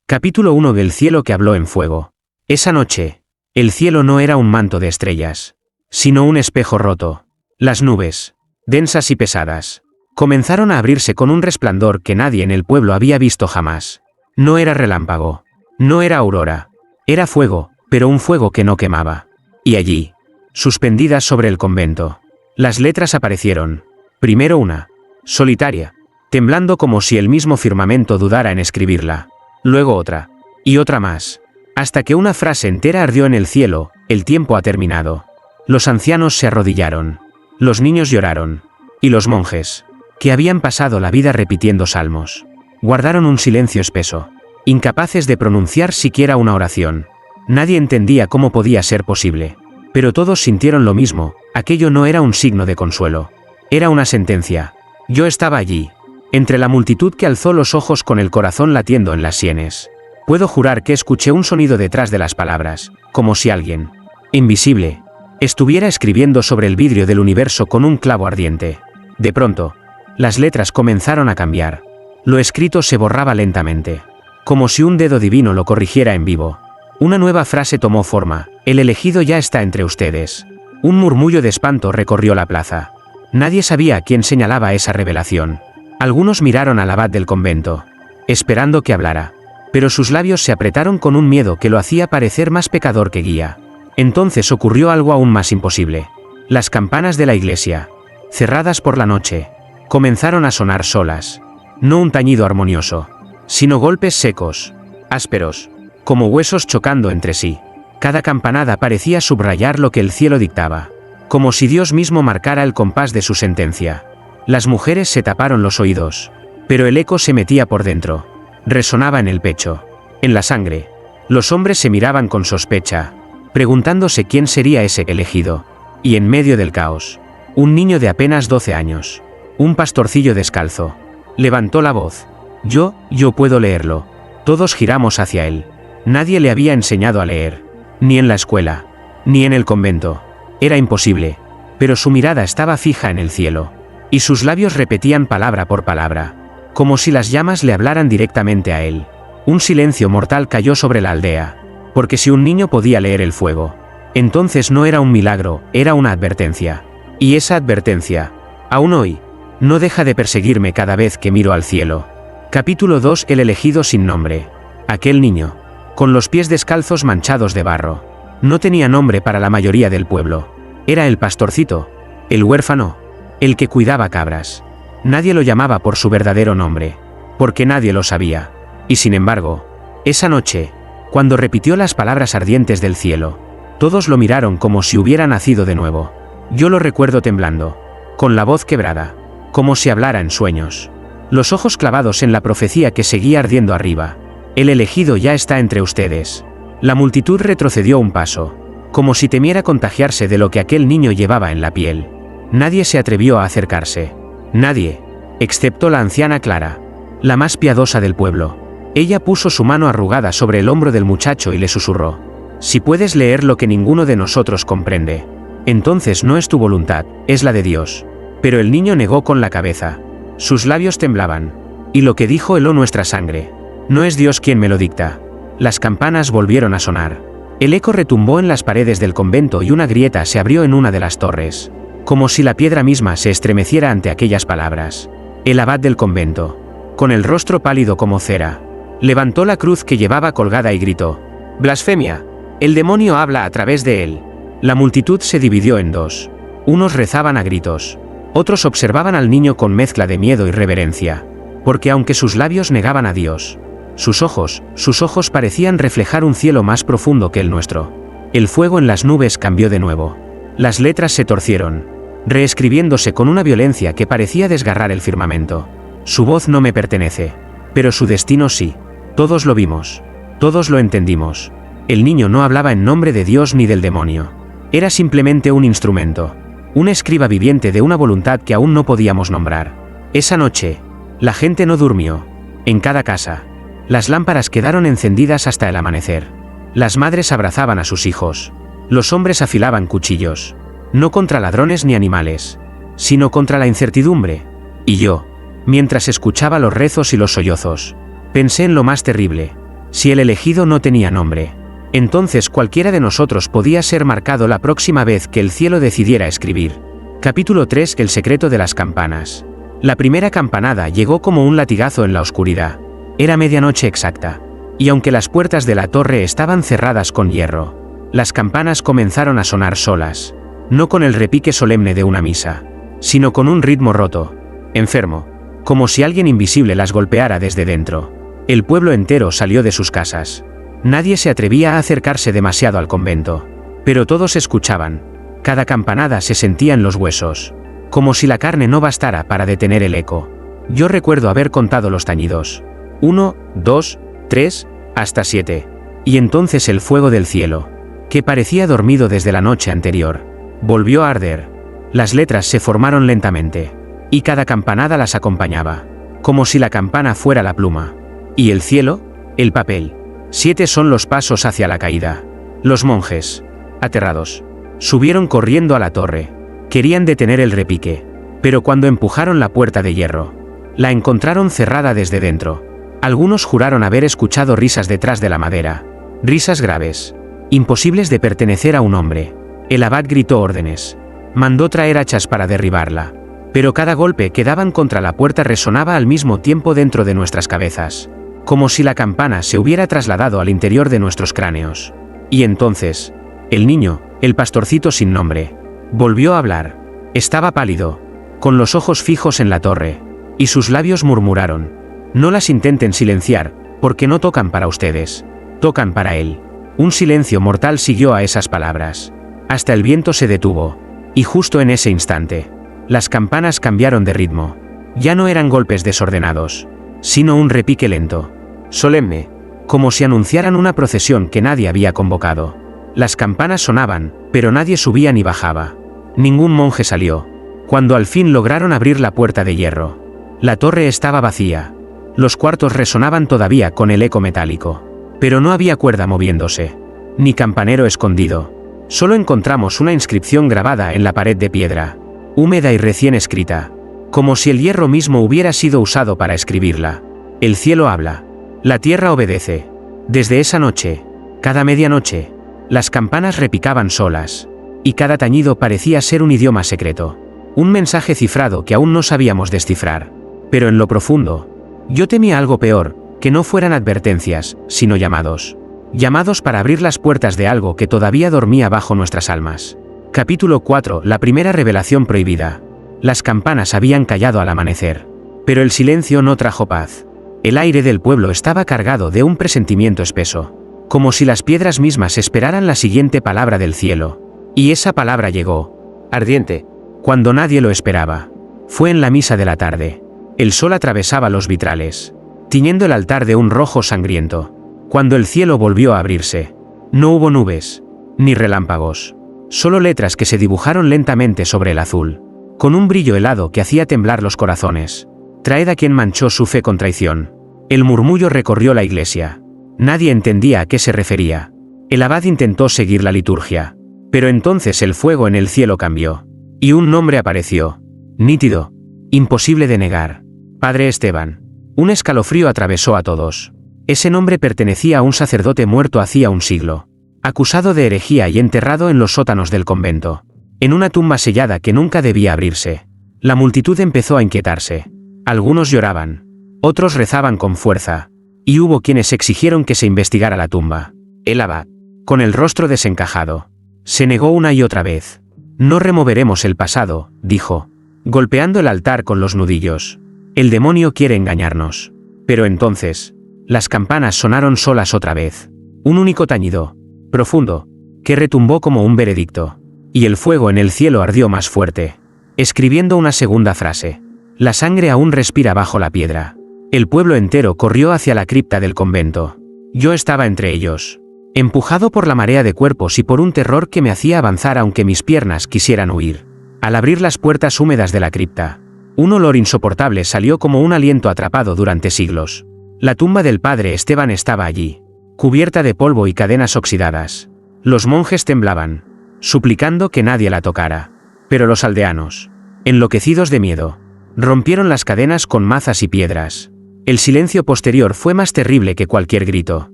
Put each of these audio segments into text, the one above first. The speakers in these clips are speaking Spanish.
Capítulo 1 del cielo que habló en fuego. Esa noche, el cielo no era un manto de estrellas, sino un espejo roto. Las nubes, densas y pesadas, comenzaron a abrirse con un resplandor que nadie en el pueblo había visto jamás. No era relámpago, no era aurora, era fuego, pero un fuego que no quemaba. Y allí, suspendidas sobre el convento, las letras aparecieron. Primero una, solitaria, temblando como si el mismo firmamento dudara en escribirla. Luego otra, y otra más, hasta que una frase entera ardió en el cielo: el tiempo ha terminado. Los ancianos se arrodillaron, los niños lloraron, y los monjes, que habían pasado la vida repitiendo salmos, guardaron un silencio espeso, incapaces de pronunciar siquiera una oración. Nadie entendía cómo podía ser posible, pero todos sintieron lo mismo: aquello no era un signo de consuelo, era una sentencia. Yo estaba allí, entre la multitud que alzó los ojos con el corazón latiendo en las sienes. Puedo jurar que escuché un sonido detrás de las palabras, como si alguien, invisible, estuviera escribiendo sobre el vidrio del universo con un clavo ardiente. De pronto, las letras comenzaron a cambiar. Lo escrito se borraba lentamente, como si un dedo divino lo corrigiera en vivo. Una nueva frase tomó forma: el elegido ya está entre ustedes. Un murmullo de espanto recorrió la plaza. Nadie sabía a quién señalaba esa revelación. Algunos miraron al abad del convento, esperando que hablara, pero sus labios se apretaron con un miedo que lo hacía parecer más pecador que guía. Entonces ocurrió algo aún más imposible. Las campanas de la iglesia, cerradas por la noche, comenzaron a sonar solas. No un tañido armonioso, sino golpes secos, ásperos, como huesos chocando entre sí. Cada campanada parecía subrayar lo que el cielo dictaba, como si Dios mismo marcara el compás de su sentencia. Las mujeres se taparon los oídos, pero el eco se metía por dentro, resonaba en el pecho, en la sangre. Los hombres se miraban con sospecha, preguntándose quién sería ese elegido. Y en medio del caos, un niño de apenas 12 años, un pastorcillo descalzo, levantó la voz: yo puedo leerlo. Todos giramos hacia él. Nadie le había enseñado a leer, ni en la escuela, ni en el convento. Era imposible, pero su mirada estaba fija en el cielo, y sus labios repetían palabra por palabra, como si las llamas le hablaran directamente a él. Un silencio mortal cayó sobre la aldea, porque si un niño podía leer el fuego, entonces no era un milagro, era una advertencia. Y esa advertencia, aún hoy, no deja de perseguirme cada vez que miro al cielo. Capítulo 2: El elegido sin nombre. Aquel niño, con los pies descalzos manchados de barro, no tenía nombre para la mayoría del pueblo. Era el pastorcito, el huérfano, el que cuidaba cabras. Nadie lo llamaba por su verdadero nombre, porque nadie lo sabía. Y sin embargo, esa noche, cuando repitió las palabras ardientes del cielo, todos lo miraron como si hubiera nacido de nuevo. Yo lo recuerdo temblando, con la voz quebrada, como si hablara en sueños, los ojos clavados en la profecía que seguía ardiendo arriba: el elegido ya está entre ustedes. La multitud retrocedió un paso, como si temiera contagiarse de lo que aquel niño llevaba en la piel. Nadie se atrevió a acercarse. Nadie, excepto la anciana Clara, la más piadosa del pueblo. Ella puso su mano arrugada sobre el hombro del muchacho y le susurró: si puedes leer lo que ninguno de nosotros comprende, entonces no es tu voluntad, es la de Dios. Pero el niño negó con la cabeza. Sus labios temblaban, y lo que dijo heló nuestra sangre: no es Dios quien me lo dicta. Las campanas volvieron a sonar. El eco retumbó en las paredes del convento y una grieta se abrió en una de las torres, como si la piedra misma se estremeciera ante aquellas palabras. El abad del convento, con el rostro pálido como cera, levantó la cruz que llevaba colgada y gritó: blasfemia, el demonio habla a través de él. La multitud se dividió en dos. Unos rezaban a gritos, otros observaban al niño con mezcla de miedo y reverencia, porque aunque sus labios negaban a Dios, sus ojos parecían reflejar un cielo más profundo que el nuestro. El fuego en las nubes cambió de nuevo. Las letras se torcieron, reescribiéndose con una violencia que parecía desgarrar el firmamento. Su voz no me pertenece, pero su destino sí. Todos lo vimos, todos lo entendimos. El niño no hablaba en nombre de Dios ni del demonio. Era simplemente un instrumento, un escriba viviente de una voluntad que aún no podíamos nombrar. Esa noche, la gente no durmió. En cada casa, las lámparas quedaron encendidas hasta el amanecer. Las madres abrazaban a sus hijos. Los hombres afilaban cuchillos, no contra ladrones ni animales, sino contra la incertidumbre. Y yo, mientras escuchaba los rezos y los sollozos, pensé en lo más terrible: Si el elegido no tenía nombre, entonces cualquiera de nosotros podía ser marcado la próxima vez que el cielo decidiera escribir. Capítulo 3. El secreto de las campanas. La primera campanada llegó como un latigazo en la oscuridad. Era medianoche exacta. Y aunque las puertas de la torre estaban cerradas con hierro, las campanas comenzaron a sonar solas. No con el repique solemne de una misa, sino con un ritmo roto, enfermo, como si alguien invisible las golpeara desde dentro. El pueblo entero salió de sus casas. Nadie se atrevía a acercarse demasiado al convento. Pero todos escuchaban. Cada campanada se sentía en los huesos, como si la carne no bastara para detener el eco. Yo recuerdo haber contado los tañidos. 1, 2, 3, hasta 7. Y entonces el fuego del cielo, que parecía dormido desde la noche anterior, volvió a arder. Las letras se formaron lentamente, y cada campanada las acompañaba, como si la campana fuera la pluma. Y el cielo, el papel. 7 son los pasos hacia la caída. Los monjes, aterrados, subieron corriendo a la torre. Querían detener el repique, pero cuando empujaron la puerta de hierro, la encontraron cerrada desde dentro. Algunos juraron haber escuchado risas detrás de la madera, risas graves, imposibles de pertenecer a un hombre. El abad gritó órdenes. Mandó traer hachas para derribarla, pero cada golpe que daban contra la puerta resonaba al mismo tiempo dentro de nuestras cabezas, como si la campana se hubiera trasladado al interior de nuestros cráneos. Y entonces, el niño, el pastorcito sin nombre, volvió a hablar. Estaba pálido, con los ojos fijos en la torre, y sus labios murmuraron: no las intenten silenciar, porque no tocan para ustedes, tocan para él. Un silencio mortal siguió a esas palabras. Hasta el viento se detuvo, y justo en ese instante, las campanas cambiaron de ritmo. Ya no eran golpes desordenados, sino un repique lento, solemne, como si anunciaran una procesión que nadie había convocado. Las campanas sonaban, pero nadie subía ni bajaba. Ningún monje salió. Cuando al fin lograron abrir la puerta de hierro, la torre estaba vacía. Los cuartos resonaban todavía con el eco metálico, pero no había cuerda moviéndose, ni campanero escondido. Solo encontramos una inscripción grabada en la pared de piedra, húmeda y recién escrita, como si el hierro mismo hubiera sido usado para escribirla. El cielo habla, la tierra obedece. Desde esa noche, cada medianoche, las campanas repicaban solas, y cada tañido parecía ser un idioma secreto, un mensaje cifrado que aún no sabíamos descifrar. Pero en lo profundo, yo temía algo peor, que no fueran advertencias, sino llamados. Llamados para abrir las puertas de algo que todavía dormía bajo nuestras almas. Capítulo 4. La primera revelación prohibida. Las campanas habían callado al amanecer, pero el silencio no trajo paz. El aire del pueblo estaba cargado de un presentimiento espeso, como si las piedras mismas esperaran la siguiente palabra del cielo. Y esa palabra llegó, ardiente, cuando nadie lo esperaba. Fue en la misa de la tarde. El sol atravesaba los vitrales, tiñendo el altar de un rojo sangriento. Cuando el cielo volvió a abrirse, no hubo nubes, ni relámpagos, solo letras que se dibujaron lentamente sobre el azul, con un brillo helado que hacía temblar los corazones. Traed a quien manchó su fe con traición. El murmullo recorrió la iglesia. Nadie entendía a qué se refería. El abad intentó seguir la liturgia, pero entonces el fuego en el cielo cambió, y un nombre apareció, nítido, imposible de negar: Padre Esteban. Un escalofrío atravesó a todos. Ese nombre pertenecía a un sacerdote muerto hacía un siglo, acusado de herejía y enterrado en los sótanos del convento, en una tumba sellada que nunca debía abrirse. La multitud empezó a inquietarse. Algunos lloraban, otros rezaban con fuerza, y hubo quienes exigieron que se investigara la tumba. El abad, con el rostro desencajado, se negó una y otra vez. No removeremos el pasado, dijo, golpeando el altar con los nudillos. El demonio quiere engañarnos. Pero entonces, las campanas sonaron solas otra vez. Un único tañido, profundo, que retumbó como un veredicto. Y el fuego en el cielo ardió más fuerte, escribiendo una segunda frase: la sangre aún respira bajo la piedra. El pueblo entero corrió hacia la cripta del convento. Yo estaba entre ellos, empujado por la marea de cuerpos y por un terror que me hacía avanzar aunque mis piernas quisieran huir. Al abrir las puertas húmedas de la cripta, un olor insoportable salió como un aliento atrapado durante siglos. La tumba del padre Esteban estaba allí, cubierta de polvo y cadenas oxidadas. Los monjes temblaban, suplicando que nadie la tocara. Pero los aldeanos, enloquecidos de miedo, rompieron las cadenas con mazas y piedras. El silencio posterior fue más terrible que cualquier grito.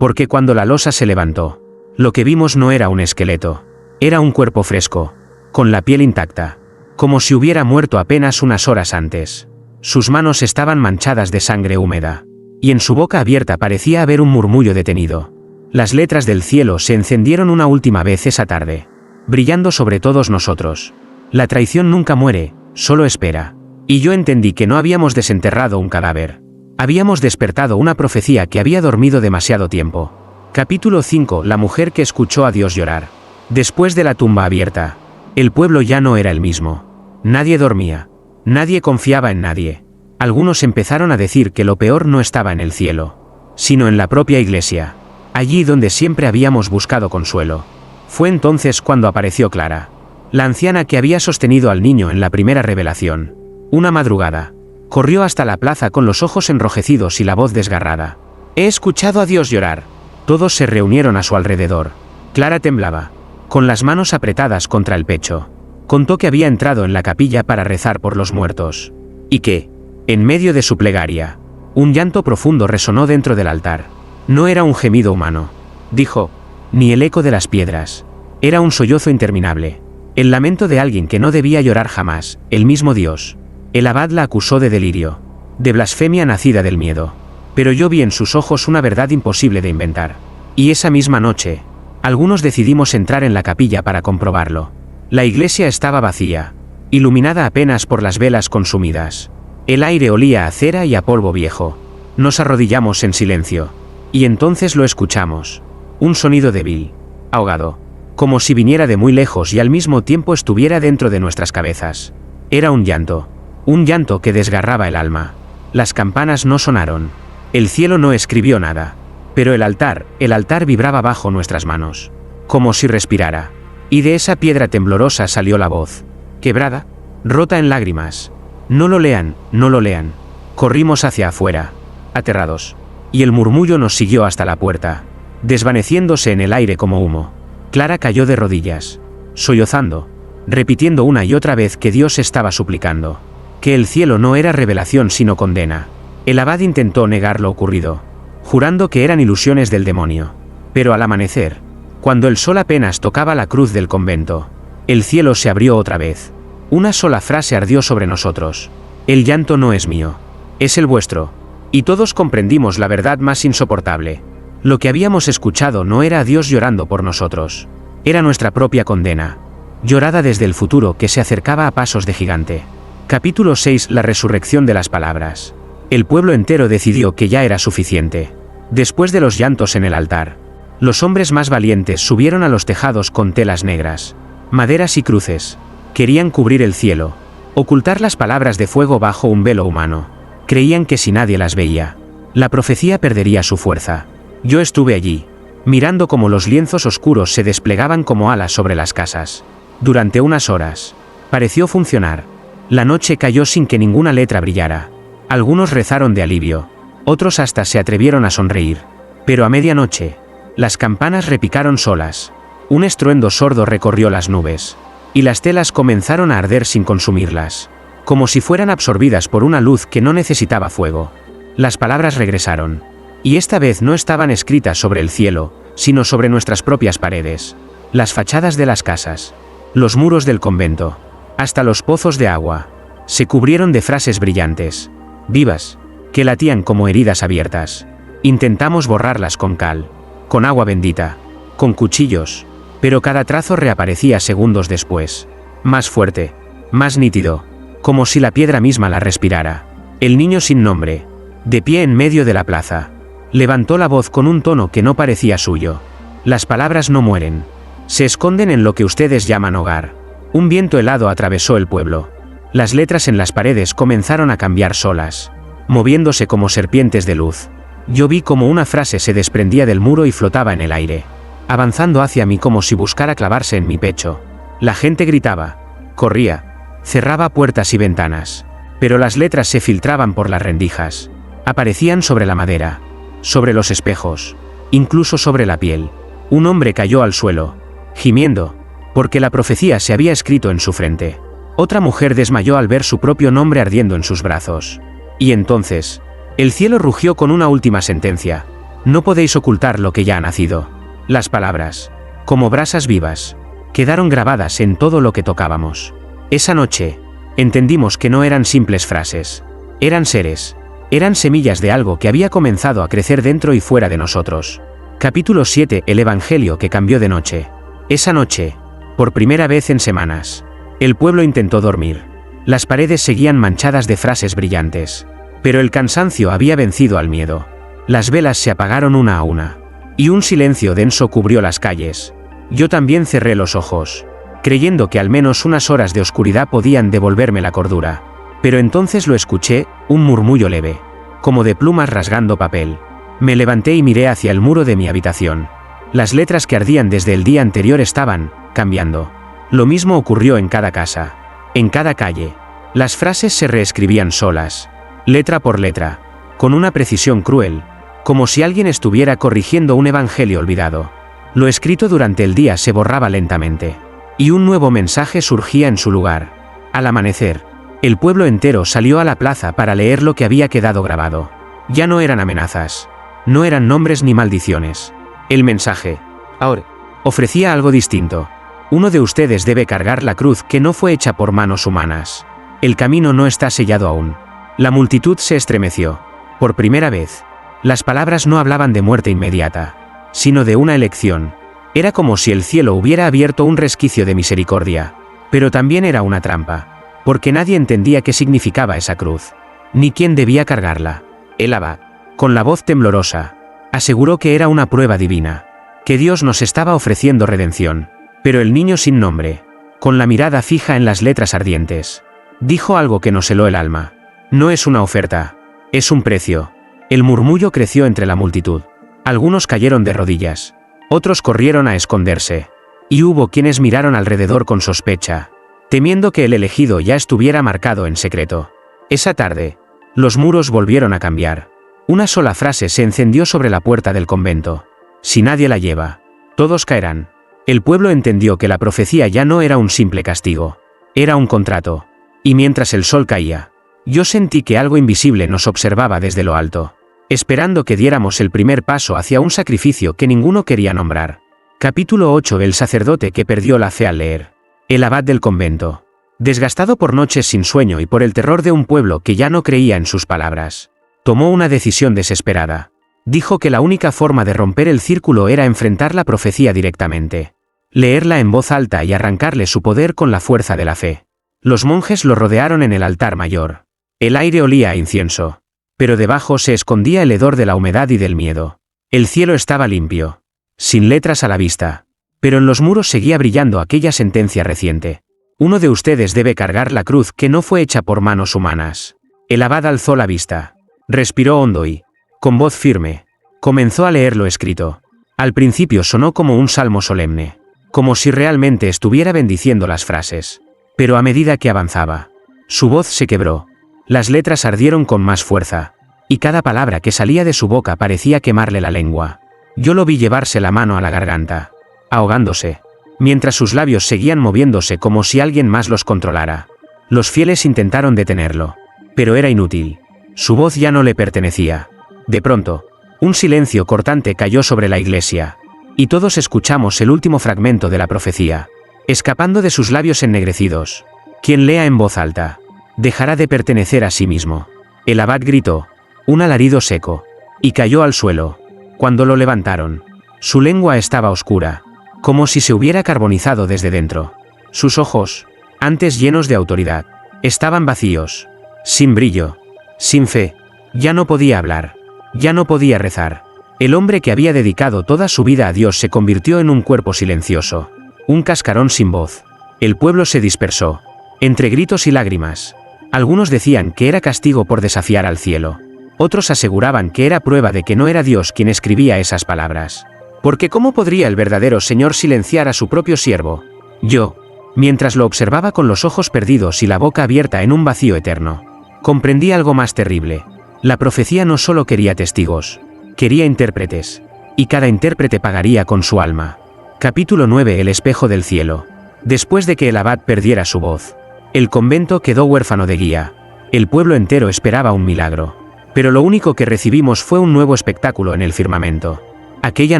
porque cuando la losa se levantó, lo que vimos no era un esqueleto, era un cuerpo fresco, con la piel intacta, como si hubiera muerto apenas unas horas antes. Sus manos estaban manchadas de sangre húmeda, y en su boca abierta parecía haber un murmullo detenido. Las letras del cielo se encendieron una última vez esa tarde, brillando sobre todos nosotros. La traición nunca muere, solo espera. Y yo entendí que no habíamos desenterrado un cadáver. Habíamos despertado una profecía que había dormido demasiado tiempo. Capítulo 5. La mujer que escuchó a Dios llorar. Después de la tumba abierta, el pueblo ya no era el mismo. Nadie dormía. Nadie confiaba en nadie. Algunos empezaron a decir que lo peor no estaba en el cielo, sino en la propia iglesia, allí donde siempre habíamos buscado consuelo. Fue entonces cuando apareció Clara, la anciana que había sostenido al niño en la primera revelación. Una madrugada, corrió hasta la plaza con los ojos enrojecidos y la voz desgarrada. «He escuchado a Dios llorar». Todos se reunieron a su alrededor. Clara temblaba, con las manos apretadas contra el pecho. Contó que había entrado en la capilla para rezar por los muertos, y que, en medio de su plegaria, un llanto profundo resonó dentro del altar. No era un gemido humano, dijo, ni el eco de las piedras. Era un sollozo interminable, el lamento de alguien que no debía llorar jamás, el mismo Dios. El abad la acusó de delirio, de blasfemia nacida del miedo. Pero yo vi en sus ojos una verdad imposible de inventar. Y esa misma noche, algunos decidimos entrar en la capilla para comprobarlo. La iglesia estaba vacía, iluminada apenas por las velas consumidas. El aire olía a cera y a polvo viejo. Nos arrodillamos en silencio. Y entonces lo escuchamos. Un sonido débil, ahogado, como si viniera de muy lejos y al mismo tiempo estuviera dentro de nuestras cabezas. Era un llanto que desgarraba el alma. Las campanas no sonaron. El cielo no escribió nada. Pero el altar vibraba bajo nuestras manos, como si respirara. Y de esa piedra temblorosa salió la voz, quebrada, rota en lágrimas. No lo lean, no lo lean. Corrimos hacia afuera, aterrados. Y el murmullo nos siguió hasta la puerta, desvaneciéndose en el aire como humo. Clara cayó de rodillas, sollozando, repitiendo una y otra vez que Dios estaba suplicando, que el cielo no era revelación sino condena. El abad intentó negar lo ocurrido, jurando que eran ilusiones del demonio. Pero al amanecer, cuando el sol apenas tocaba la cruz del convento, el cielo se abrió otra vez. Una sola frase ardió sobre nosotros. El llanto no es mío, es el vuestro. Y todos comprendimos la verdad más insoportable. Lo que habíamos escuchado no era a Dios llorando por nosotros. Era nuestra propia condena, llorada desde el futuro que se acercaba a pasos de gigante. Capítulo 6. La resurrección de las palabras. El pueblo entero decidió que ya era suficiente. Después de los llantos en el altar, los hombres más valientes subieron a los tejados con telas negras, maderas y cruces. Querían cubrir el cielo, ocultar las palabras de fuego bajo un velo humano. Creían que si nadie las veía, la profecía perdería su fuerza. Yo estuve allí, mirando cómo los lienzos oscuros se desplegaban como alas sobre las casas. Durante unas horas, pareció funcionar. La noche cayó sin que ninguna letra brillara. Algunos rezaron de alivio, otros hasta se atrevieron a sonreír. Pero a medianoche, las campanas repicaron solas. Un estruendo sordo recorrió las nubes, y las telas comenzaron a arder sin consumirlas, como si fueran absorbidas por una luz que no necesitaba fuego. Las palabras regresaron, y esta vez no estaban escritas sobre el cielo, sino sobre nuestras propias paredes, las fachadas de las casas, los muros del convento, hasta los pozos de agua, se cubrieron de frases brillantes, vivas, que latían como heridas abiertas. Intentamos borrarlas con cal, con agua bendita, con cuchillos, pero cada trazo reaparecía segundos después, más fuerte, más nítido, como si la piedra misma la respirara. El niño sin nombre, de pie en medio de la plaza, levantó la voz con un tono que no parecía suyo. Las palabras no mueren, se esconden en lo que ustedes llaman hogar. Un viento helado atravesó el pueblo. Las letras en las paredes comenzaron a cambiar solas, moviéndose como serpientes de luz. Yo vi como una frase se desprendía del muro y flotaba en el aire, avanzando hacia mí como si buscara clavarse en mi pecho. La gente gritaba, corría, cerraba puertas y ventanas, pero las letras se filtraban por las rendijas, aparecían sobre la madera, sobre los espejos, incluso sobre la piel. Un hombre cayó al suelo, gimiendo, porque la profecía se había escrito en su frente. Otra mujer desmayó al ver su propio nombre ardiendo en sus brazos. Y entonces, el cielo rugió con una última sentencia. No podéis ocultar lo que ya ha nacido. Las palabras, como brasas vivas, quedaron grabadas en todo lo que tocábamos. Esa noche, entendimos que no eran simples frases. Eran seres. Eran semillas de algo que había comenzado a crecer dentro y fuera de nosotros. Capítulo 7. El Evangelio que cambió de noche. Esa noche, por primera vez en semanas, el pueblo intentó dormir. Las paredes seguían manchadas de frases brillantes. Pero el cansancio había vencido al miedo. Las velas se apagaron una a una. Y un silencio denso cubrió las calles. Yo también cerré los ojos, creyendo que al menos unas horas de oscuridad podían devolverme la cordura. Pero entonces lo escuché, un murmullo leve, como de plumas rasgando papel. Me levanté y miré hacia el muro de mi habitación. Las letras que ardían desde el día anterior estaban cambiando. Lo mismo ocurrió en cada casa, en cada calle. Las frases se reescribían solas, letra por letra, con una precisión cruel, como si alguien estuviera corrigiendo un evangelio olvidado. Lo escrito durante el día se borraba lentamente, y un nuevo mensaje surgía en su lugar. Al amanecer, el pueblo entero salió a la plaza para leer lo que había quedado grabado. Ya no eran amenazas, no eran nombres ni maldiciones. El mensaje, ahora, ofrecía algo distinto. Uno de ustedes debe cargar la cruz que no fue hecha por manos humanas. El camino no está sellado aún. La multitud se estremeció. Por primera vez, las palabras no hablaban de muerte inmediata, sino de una elección. Era como si el cielo hubiera abierto un resquicio de misericordia. Pero también era una trampa, porque nadie entendía qué significaba esa cruz, ni quién debía cargarla. El abad, con la voz temblorosa, aseguró que era una prueba divina, que Dios nos estaba ofreciendo redención. Pero el niño sin nombre, con la mirada fija en las letras ardientes, dijo algo que nos heló el alma. No es una oferta, es un precio. El murmullo creció entre la multitud. Algunos cayeron de rodillas, otros corrieron a esconderse, y hubo quienes miraron alrededor con sospecha, temiendo que el elegido ya estuviera marcado en secreto. Esa tarde, los muros volvieron a cambiar. Una sola frase se encendió sobre la puerta del convento. Si nadie la lleva, todos caerán. El pueblo entendió que la profecía ya no era un simple castigo, era un contrato. Y mientras el sol caía, yo sentí que algo invisible nos observaba desde lo alto, esperando que diéramos el primer paso hacia un sacrificio que ninguno quería nombrar. Capítulo 8. El sacerdote que perdió la fe al leer. El abad del convento, desgastado por noches sin sueño y por el terror de un pueblo que ya no creía en sus palabras, tomó una decisión desesperada. Dijo que la única forma de romper el círculo era enfrentar la profecía directamente, leerla en voz alta y arrancarle su poder con la fuerza de la fe. Los monjes lo rodearon en el altar mayor. El aire olía a incienso, pero debajo se escondía el hedor de la humedad y del miedo. El cielo estaba limpio, sin letras a la vista, pero en los muros seguía brillando aquella sentencia reciente. Uno de ustedes debe cargar la cruz que no fue hecha por manos humanas. El abad alzó la vista, respiró hondo y, con voz firme, comenzó a leer lo escrito. Al principio sonó como un salmo solemne, como si realmente estuviera bendiciendo las frases. Pero a medida que avanzaba, su voz se quebró, las letras ardieron con más fuerza, y cada palabra que salía de su boca parecía quemarle la lengua. Yo lo vi llevarse la mano a la garganta, ahogándose, mientras sus labios seguían moviéndose como si alguien más los controlara. Los fieles intentaron detenerlo, pero era inútil. Su voz ya no le pertenecía. De pronto, un silencio cortante cayó sobre la iglesia, y todos escuchamos el último fragmento de la profecía, escapando de sus labios ennegrecidos. Quien lea en voz alta, dejará de pertenecer a sí mismo. El abad gritó, un alarido seco, y cayó al suelo. Cuando lo levantaron, su lengua estaba oscura, como si se hubiera carbonizado desde dentro. Sus ojos, antes llenos de autoridad, estaban vacíos, sin brillo, sin fe. Ya no podía hablar, ya no podía rezar. El hombre que había dedicado toda su vida a Dios se convirtió en un cuerpo silencioso, un cascarón sin voz. El pueblo se dispersó, entre gritos y lágrimas. Algunos decían que era castigo por desafiar al cielo. Otros aseguraban que era prueba de que no era Dios quien escribía esas palabras. Porque ¿cómo podría el verdadero Señor silenciar a su propio siervo? Yo, mientras lo observaba con los ojos perdidos y la boca abierta en un vacío eterno, comprendí algo más terrible. La profecía no solo quería testigos, quería intérpretes, y cada intérprete pagaría con su alma. Capítulo 9. El espejo del cielo. Después de que el abad perdiera su voz, el convento quedó huérfano de guía. El pueblo entero esperaba un milagro. Pero lo único que recibimos fue un nuevo espectáculo en el firmamento. Aquella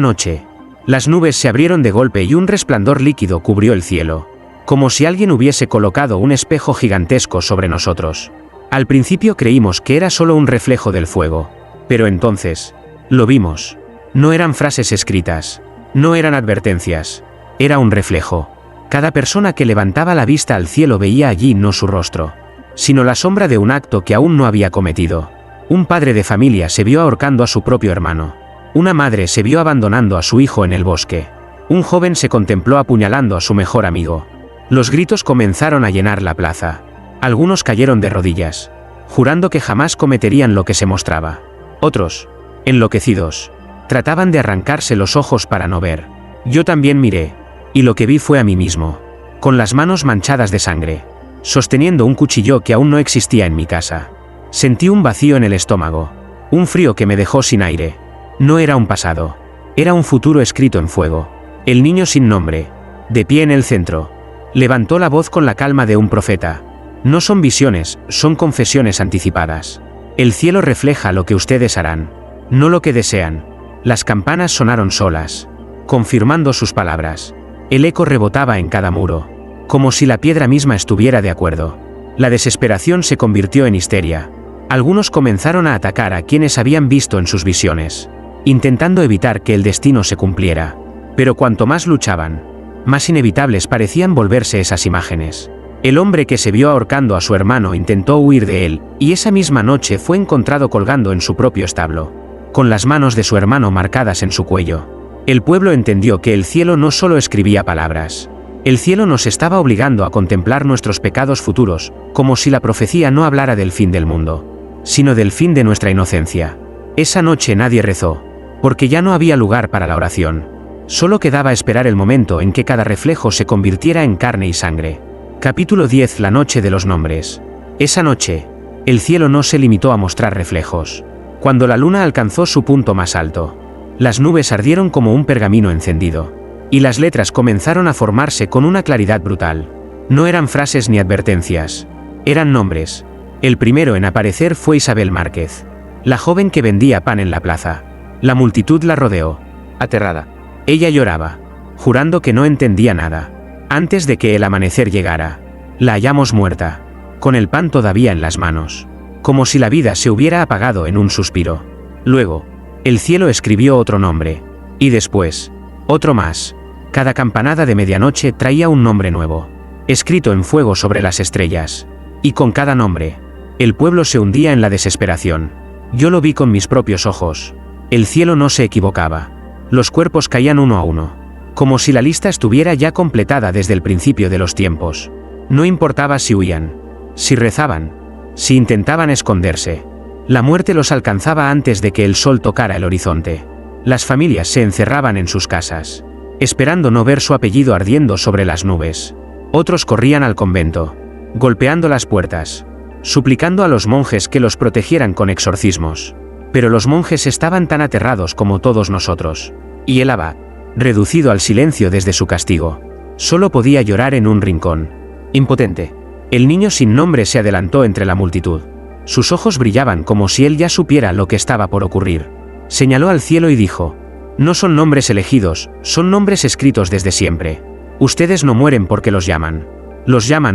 noche, las nubes se abrieron de golpe y un resplandor líquido cubrió el cielo, como si alguien hubiese colocado un espejo gigantesco sobre nosotros. Al principio creímos que era solo un reflejo del fuego, pero entonces, lo vimos. No eran frases escritas, no eran advertencias, era un reflejo. Cada persona que levantaba la vista al cielo veía allí no su rostro, sino la sombra de un acto que aún no había cometido. Un padre de familia se vio ahorcando a su propio hermano. Una madre se vio abandonando a su hijo en el bosque. Un joven se contempló apuñalando a su mejor amigo. Los gritos comenzaron a llenar la plaza. Algunos cayeron de rodillas, jurando que jamás cometerían lo que se mostraba. Otros, enloquecidos, trataban de arrancarse los ojos para no ver. Yo también miré, y lo que vi fue a mí mismo, con las manos manchadas de sangre, sosteniendo un cuchillo que aún no existía en mi casa. Sentí un vacío en el estómago, un frío que me dejó sin aire. No era un pasado, era un futuro escrito en fuego. El niño sin nombre, de pie en el centro, levantó la voz con la calma de un profeta. No son visiones, son confesiones anticipadas. El cielo refleja lo que ustedes harán, no lo que desean. Las campanas sonaron solas, confirmando sus palabras. El eco rebotaba en cada muro, como si la piedra misma estuviera de acuerdo. La desesperación se convirtió en histeria. Algunos comenzaron a atacar a quienes habían visto en sus visiones, intentando evitar que el destino se cumpliera. Pero cuanto más luchaban, más inevitables parecían volverse esas imágenes. El hombre que se vio ahorcando a su hermano intentó huir de él, y esa misma noche fue encontrado colgando en su propio establo, con las manos de su hermano marcadas en su cuello. El pueblo entendió que el cielo no solo escribía palabras. El cielo nos estaba obligando a contemplar nuestros pecados futuros, como si la profecía no hablara del fin del mundo, sino del fin de nuestra inocencia. Esa noche nadie rezó, porque ya no había lugar para la oración. Solo quedaba esperar el momento en que cada reflejo se convirtiera en carne y sangre. Capítulo 10. La noche de los nombres. Esa noche, el cielo no se limitó a mostrar reflejos. Cuando la luna alcanzó su punto más alto, las nubes ardieron como un pergamino encendido, y las letras comenzaron a formarse con una claridad brutal. No eran frases ni advertencias, eran nombres. El primero en aparecer fue Isabel Márquez, la joven que vendía pan en la plaza. La multitud la rodeó, aterrada. Ella lloraba, jurando que no entendía nada. Antes de que el amanecer llegara, la hallamos muerta, con el pan todavía en las manos, como si la vida se hubiera apagado en un suspiro. Luego, el cielo escribió otro nombre, y después, otro más. Cada campanada de medianoche traía un nombre nuevo, escrito en fuego sobre las estrellas. Y con cada nombre, el pueblo se hundía en la desesperación. Yo lo vi con mis propios ojos. El cielo no se equivocaba. Los cuerpos caían uno a uno, como si la lista estuviera ya completada desde el principio de los tiempos. No importaba si huían, si rezaban, si intentaban esconderse. La muerte los alcanzaba antes de que el sol tocara el horizonte. Las familias se encerraban en sus casas, esperando no ver su apellido ardiendo sobre las nubes. Otros corrían al convento, golpeando las puertas, suplicando a los monjes que los protegieran con exorcismos. Pero los monjes estaban tan aterrados como todos nosotros, y el abad, reducido al silencio desde su castigo, solo podía llorar en un rincón, impotente. El niño sin nombre se adelantó entre la multitud. Sus ojos brillaban como si él ya supiera lo que estaba por ocurrir. Señaló al cielo y dijo: no son nombres elegidos, son nombres escritos desde siempre. Ustedes no mueren porque los llaman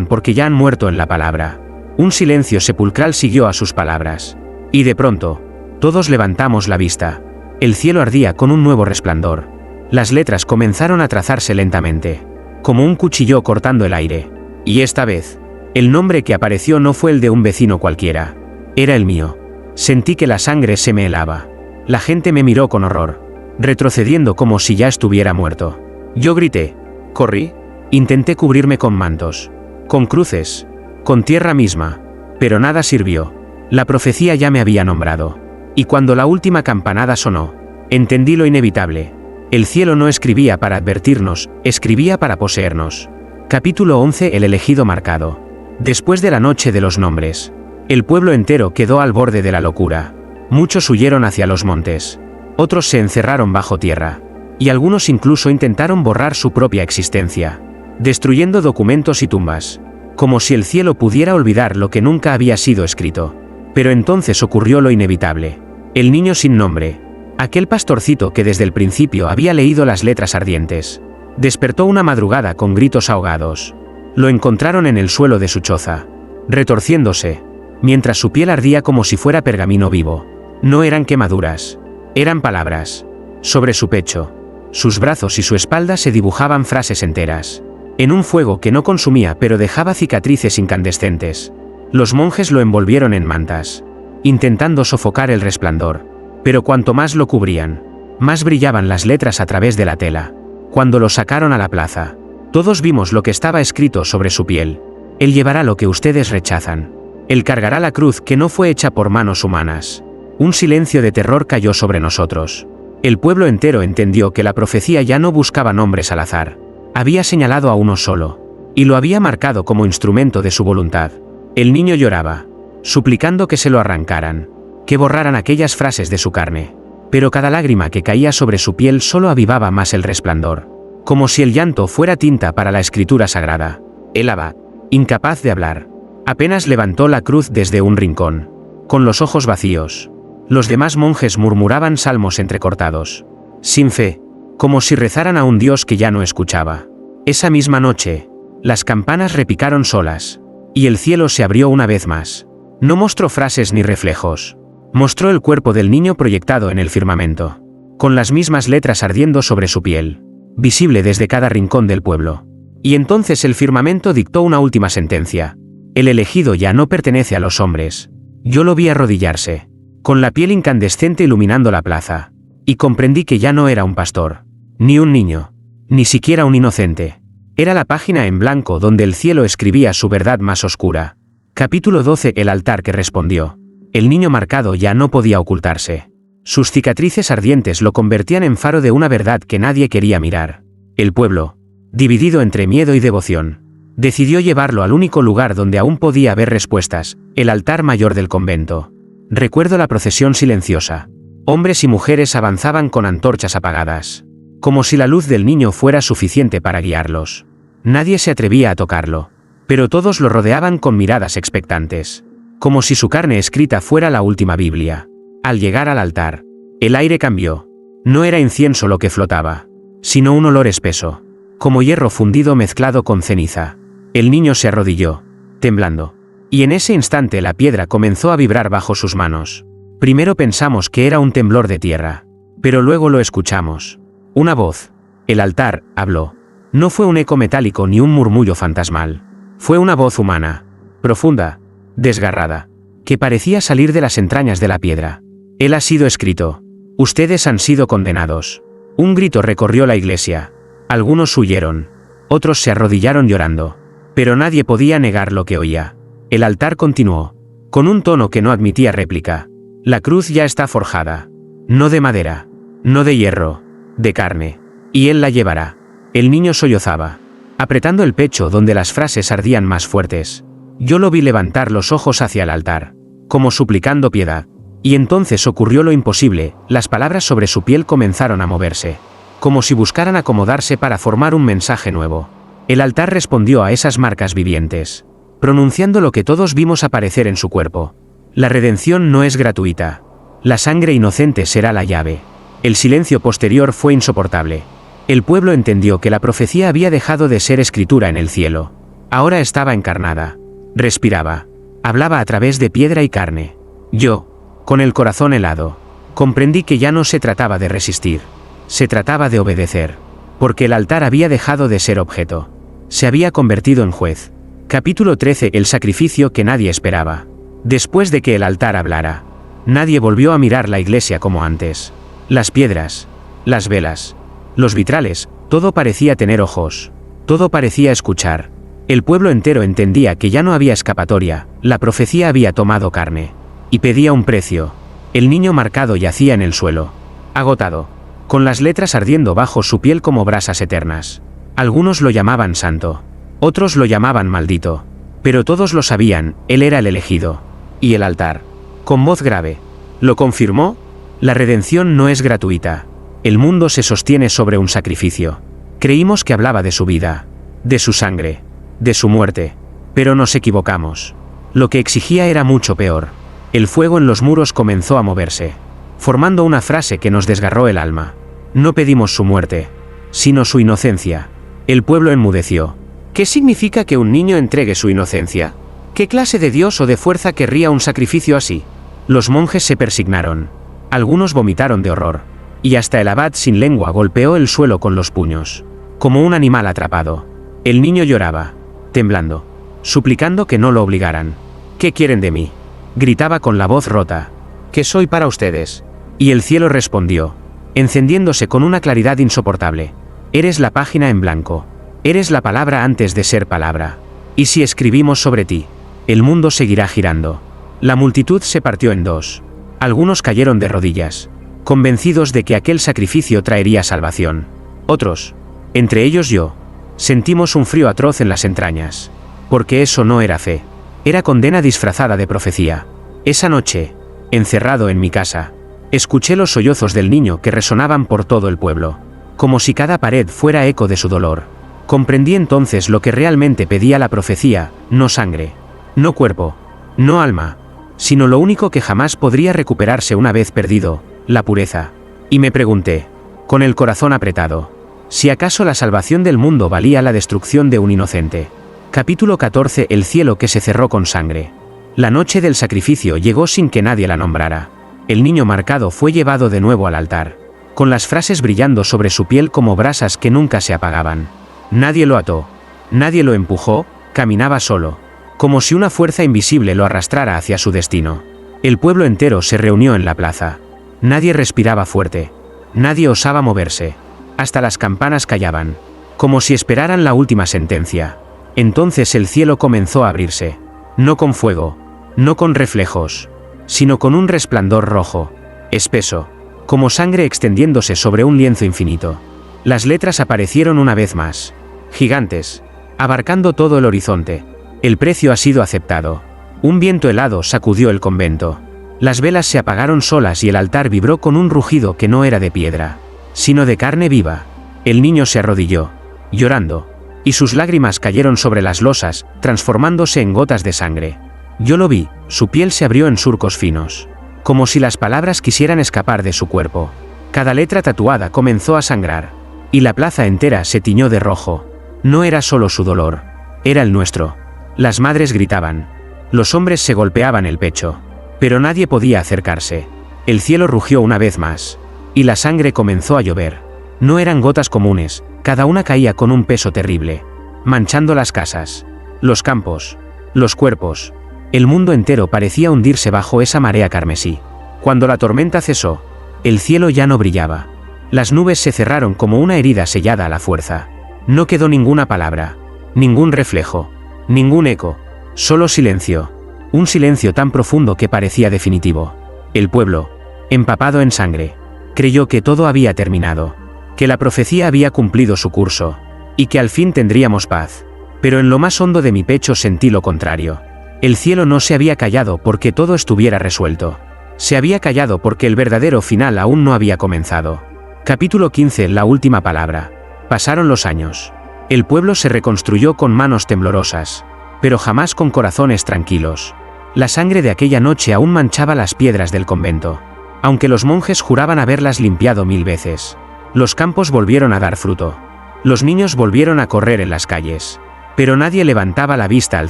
porque ya han muerto en la palabra. Un silencio sepulcral siguió a sus palabras. Y de pronto, todos levantamos la vista. El cielo ardía con un nuevo resplandor. Las letras comenzaron a trazarse lentamente, como un cuchillo cortando el aire. Y esta vez, el nombre que apareció no fue el de un vecino cualquiera. Era el mío. Sentí que la sangre se me helaba. La gente me miró con horror, retrocediendo como si ya estuviera muerto. Yo grité, corrí, intenté cubrirme con mantos, con cruces, con tierra misma, pero nada sirvió. La profecía ya me había nombrado. Y cuando la última campanada sonó, entendí lo inevitable. El cielo no escribía para advertirnos, escribía para poseernos. Capítulo 11. El elegido marcado. Después de la noche de los nombres, el pueblo entero quedó al borde de la locura. Muchos huyeron hacia los montes, otros se encerraron bajo tierra, y algunos incluso intentaron borrar su propia existencia, destruyendo documentos y tumbas, como si el cielo pudiera olvidar lo que nunca había sido escrito. Pero entonces ocurrió lo inevitable. El niño sin nombre, aquel pastorcito que desde el principio había leído las letras ardientes, despertó una madrugada con gritos ahogados. Lo encontraron en el suelo de su choza, retorciéndose, mientras su piel ardía como si fuera pergamino vivo. No eran quemaduras, eran palabras. Sobre su pecho, sus brazos y su espalda se dibujaban frases enteras, en un fuego que no consumía pero dejaba cicatrices incandescentes. Los monjes lo envolvieron en mantas, intentando sofocar el resplandor, pero cuanto más lo cubrían, más brillaban las letras a través de la tela. Cuando lo sacaron a la plaza, todos vimos lo que estaba escrito sobre su piel. Él llevará lo que ustedes rechazan. Él cargará la cruz que no fue hecha por manos humanas. Un silencio de terror cayó sobre nosotros. El pueblo entero entendió que la profecía ya no buscaba nombres al azar. Había señalado a uno solo, y lo había marcado como instrumento de su voluntad. El niño lloraba, suplicando que se lo arrancaran, que borraran aquellas frases de su carne. Pero cada lágrima que caía sobre su piel solo avivaba más el resplandor, como si el llanto fuera tinta para la escritura sagrada. El abad, incapaz de hablar, apenas levantó la cruz desde un rincón, con los ojos vacíos. Los demás monjes murmuraban salmos entrecortados, sin fe, como si rezaran a un Dios que ya no escuchaba. Esa misma noche, las campanas repicaron solas, y el cielo se abrió una vez más. No mostró frases ni reflejos. Mostró el cuerpo del niño proyectado en el firmamento, con las mismas letras ardiendo sobre su piel, visible desde cada rincón del pueblo. Y entonces el firmamento dictó una última sentencia. El elegido ya no pertenece a los hombres. Yo lo vi arrodillarse, con la piel incandescente iluminando la plaza, y comprendí que ya no era un pastor, ni un niño, ni siquiera un inocente. Era la página en blanco donde el cielo escribía su verdad más oscura. Capítulo 12. El altar que respondió. El niño marcado ya no podía ocultarse. Sus cicatrices ardientes lo convertían en faro de una verdad que nadie quería mirar. El pueblo, dividido entre miedo y devoción, decidió llevarlo al único lugar donde aún podía haber respuestas, el altar mayor del convento. Recuerdo la procesión silenciosa. Hombres y mujeres avanzaban con antorchas apagadas, como si la luz del niño fuera suficiente para guiarlos. Nadie se atrevía a tocarlo, pero todos lo rodeaban con miradas expectantes, como si su carne escrita fuera la última Biblia. Al llegar al altar, el aire cambió. No era incienso lo que flotaba, sino un olor espeso, como hierro fundido mezclado con ceniza. El niño se arrodilló, temblando, y en ese instante la piedra comenzó a vibrar bajo sus manos. Primero pensamos que era un temblor de tierra, pero luego lo escuchamos. Una voz. El altar habló. No fue un eco metálico ni un murmullo fantasmal. Fue una voz humana, profunda, desgarrada, que parecía salir de las entrañas de la piedra. Él ha sido escrito. Ustedes han sido condenados. Un grito recorrió la iglesia. Algunos huyeron. Otros se arrodillaron llorando. Pero nadie podía negar lo que oía. El altar continuó, con un tono que no admitía réplica. La cruz ya está forjada. No de madera, no de hierro, de carne. Y él la llevará. El niño sollozaba, apretando el pecho donde las frases ardían más fuertes. Yo lo vi levantar los ojos hacia el altar, como suplicando piedad. Y entonces ocurrió lo imposible, las palabras sobre su piel comenzaron a moverse, como si buscaran acomodarse para formar un mensaje nuevo. El altar respondió a esas marcas vivientes, pronunciando lo que todos vimos aparecer en su cuerpo. La redención no es gratuita. La sangre inocente será la llave. El silencio posterior fue insoportable. El pueblo entendió que la profecía había dejado de ser escritura en el cielo. Ahora estaba encarnada. Respiraba. Hablaba a través de piedra y carne. Yo, con el corazón helado, comprendí que ya no se trataba de resistir. Se trataba de obedecer. Porque el altar había dejado de ser objeto. Se había convertido en juez. Capítulo 13. El sacrificio que nadie esperaba. Después de que el altar hablara, nadie volvió a mirar la iglesia como antes. Las piedras, las velas, los vitrales, todo parecía tener ojos. Todo parecía escuchar. El pueblo entero entendía que ya no había escapatoria, la profecía había tomado carne. Y pedía un precio. El niño marcado yacía en el suelo, agotado, con las letras ardiendo bajo su piel como brasas eternas. Algunos lo llamaban santo, otros lo llamaban maldito. Pero todos lo sabían, él era el elegido. Y el altar, con voz grave, lo confirmó. La redención no es gratuita. El mundo se sostiene sobre un sacrificio. Creímos que hablaba de su vida, de su sangre, de su muerte. Pero nos equivocamos. Lo que exigía era mucho peor. El fuego en los muros comenzó a moverse, formando una frase que nos desgarró el alma. No pedimos su muerte, sino su inocencia. El pueblo enmudeció. ¿Qué significa que un niño entregue su inocencia? ¿Qué clase de dios o de fuerza querría un sacrificio así? Los monjes se persignaron. Algunos vomitaron de horror. Y hasta el abad sin lengua golpeó el suelo con los puños, como un animal atrapado. El niño lloraba, temblando, suplicando que no lo obligaran. ¿Qué quieren de mí?, gritaba con la voz rota. ¿Qué soy para ustedes? Y el cielo respondió, encendiéndose con una claridad insoportable. Eres la página en blanco. Eres la palabra antes de ser palabra. Y si escribimos sobre ti, el mundo seguirá girando. La multitud se partió en dos. Algunos cayeron de rodillas, convencidos de que aquel sacrificio traería salvación. Otros, entre ellos yo, sentimos un frío atroz en las entrañas. Porque eso no era fe. Era condena disfrazada de profecía. Esa noche, encerrado en mi casa, escuché los sollozos del niño que resonaban por todo el pueblo, como si cada pared fuera eco de su dolor. Comprendí entonces lo que realmente pedía la profecía: no sangre, no cuerpo, no alma, sino lo único que jamás podría recuperarse una vez perdido, la pureza. Y me pregunté, con el corazón apretado, si acaso la salvación del mundo valía la destrucción de un inocente. Capítulo 14. El cielo que se cerró con sangre. La noche del sacrificio llegó sin que nadie la nombrara. El niño marcado fue llevado de nuevo al altar, con las frases brillando sobre su piel como brasas que nunca se apagaban. Nadie lo ató, nadie lo empujó, caminaba solo, como si una fuerza invisible lo arrastrara hacia su destino. El pueblo entero se reunió en la plaza. Nadie respiraba fuerte, nadie osaba moverse. Hasta las campanas callaban, como si esperaran la última sentencia. Entonces el cielo comenzó a abrirse, no con fuego, no con reflejos, sino con un resplandor rojo, espeso, como sangre extendiéndose sobre un lienzo infinito. Las letras aparecieron una vez más, gigantes, abarcando todo el horizonte. El precio ha sido aceptado. Un viento helado sacudió el convento. Las velas se apagaron solas y el altar vibró con un rugido que no era de piedra, sino de carne viva. El niño se arrodilló, llorando, y sus lágrimas cayeron sobre las losas, transformándose en gotas de sangre. Yo lo vi, su piel se abrió en surcos finos, como si las palabras quisieran escapar de su cuerpo. Cada letra tatuada comenzó a sangrar, y la plaza entera se tiñó de rojo. No era solo su dolor, era el nuestro. Las madres gritaban, los hombres se golpeaban el pecho, pero nadie podía acercarse. El cielo rugió una vez más, y la sangre comenzó a llover. No eran gotas comunes, cada una caía con un peso terrible, manchando las casas, los campos, los cuerpos. El mundo entero parecía hundirse bajo esa marea carmesí. Cuando la tormenta cesó, el cielo ya no brillaba. Las nubes se cerraron como una herida sellada a la fuerza. No quedó ninguna palabra, ningún reflejo, ningún eco, solo silencio. Un silencio tan profundo que parecía definitivo. El pueblo, empapado en sangre, creyó que todo había terminado, que la profecía había cumplido su curso, y que al fin tendríamos paz. Pero en lo más hondo de mi pecho sentí lo contrario. El cielo no se había callado porque todo estuviera resuelto. Se había callado porque el verdadero final aún no había comenzado. Capítulo 15. La última palabra. Pasaron los años. El pueblo se reconstruyó con manos temblorosas, pero jamás con corazones tranquilos. La sangre de aquella noche aún manchaba las piedras del convento, aunque los monjes juraban haberlas limpiado 1000 veces. Los campos volvieron a dar fruto. Los niños volvieron a correr en las calles. Pero nadie levantaba la vista al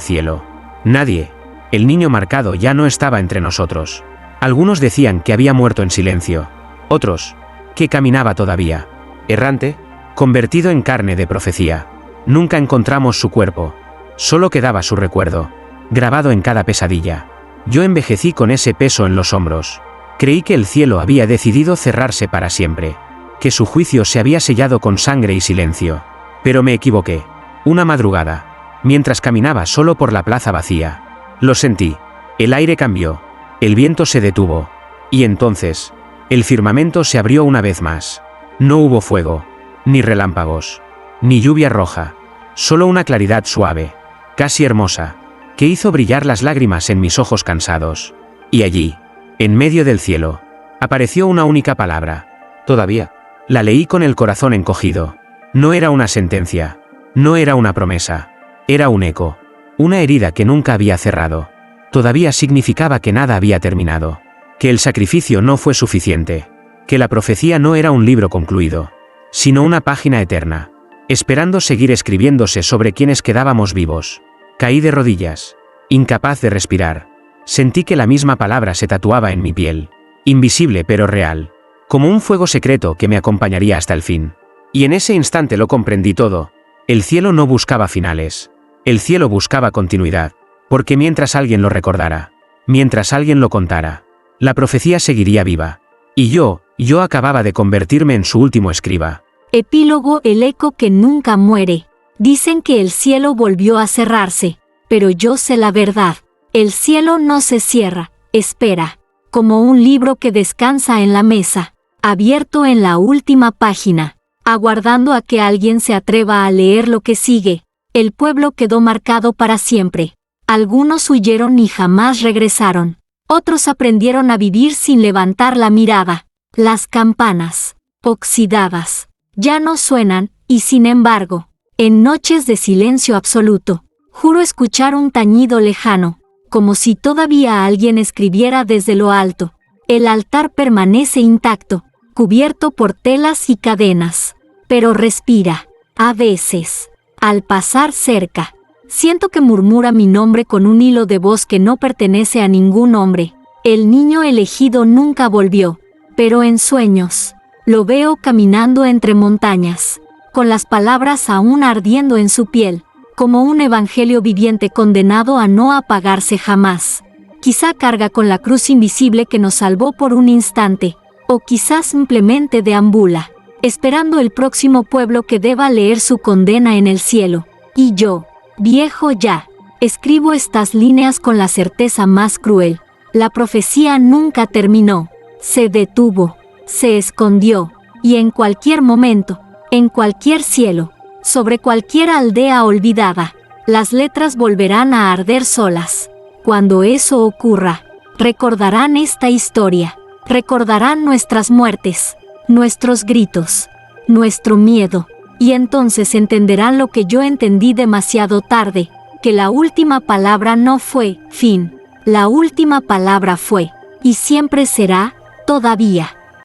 cielo. Nadie. El niño marcado ya no estaba entre nosotros. Algunos decían que había muerto en silencio. Otros, que caminaba todavía, errante, convertido en carne de profecía. Nunca encontramos su cuerpo. Solo quedaba su recuerdo, grabado en cada pesadilla. Yo envejecí con ese peso en los hombros. Creí que el cielo había decidido cerrarse para siempre, que su juicio se había sellado con sangre y silencio. Pero me equivoqué. Una madrugada, mientras caminaba solo por la plaza vacía, lo sentí. El aire cambió, el viento se detuvo, y entonces, el firmamento se abrió una vez más. No hubo fuego, ni relámpagos, ni lluvia roja, solo una claridad suave, casi hermosa, que hizo brillar las lágrimas en mis ojos cansados. Y allí, en medio del cielo, apareció una única palabra. Todavía. La leí con el corazón encogido. No era una sentencia, no era una promesa, era un eco, una herida que nunca había cerrado. todavía significaba que nada había terminado, que el sacrificio no fue suficiente, que la profecía no era un libro concluido, sino una página eterna, esperando seguir escribiéndose sobre quienes quedábamos vivos. Caí de rodillas, incapaz de respirar. Sentí que la misma palabra se tatuaba en mi piel, invisible pero real, como un fuego secreto que me acompañaría hasta el fin. Y en ese instante lo comprendí todo. El cielo no buscaba finales. El cielo buscaba continuidad, porque mientras alguien lo recordara, mientras alguien lo contara, la profecía seguiría viva. Y yo acababa de convertirme en su último escriba. Epílogo: el eco que nunca muere. Dicen que el cielo volvió a cerrarse, pero yo sé la verdad. El cielo no se cierra, espera, como un libro que descansa en la mesa, abierto en la última página, aguardando a que alguien se atreva a leer lo que sigue. El pueblo quedó marcado para siempre. Algunos huyeron y jamás regresaron. Otros aprendieron a vivir sin levantar la mirada. Las campanas, oxidadas, ya no suenan, y sin embargo, en noches de silencio absoluto, juro escuchar un tañido lejano, como si todavía alguien escribiera desde lo alto. El altar permanece intacto, cubierto por telas y cadenas, pero respira. A veces, al pasar cerca, siento que murmura mi nombre con un hilo de voz que no pertenece a ningún hombre. El niño elegido nunca volvió, pero en sueños, lo veo caminando entre montañas, con las palabras aún ardiendo en su piel, como un evangelio viviente condenado a no apagarse jamás. Quizá carga con la cruz invisible que nos salvó por un instante, o quizás simplemente deambula, esperando el próximo pueblo que deba leer su condena en el cielo. Y yo, viejo ya, escribo estas líneas con la certeza más cruel. La profecía nunca terminó, se detuvo, se escondió, y en cualquier momento, en cualquier cielo, sobre cualquier aldea olvidada, las letras volverán a arder solas. Cuando eso ocurra, recordarán esta historia, recordarán nuestras muertes, nuestros gritos, nuestro miedo, y entonces entenderán lo que yo entendí demasiado tarde, que la última palabra no fue fin, la última palabra fue, y siempre será, todavía,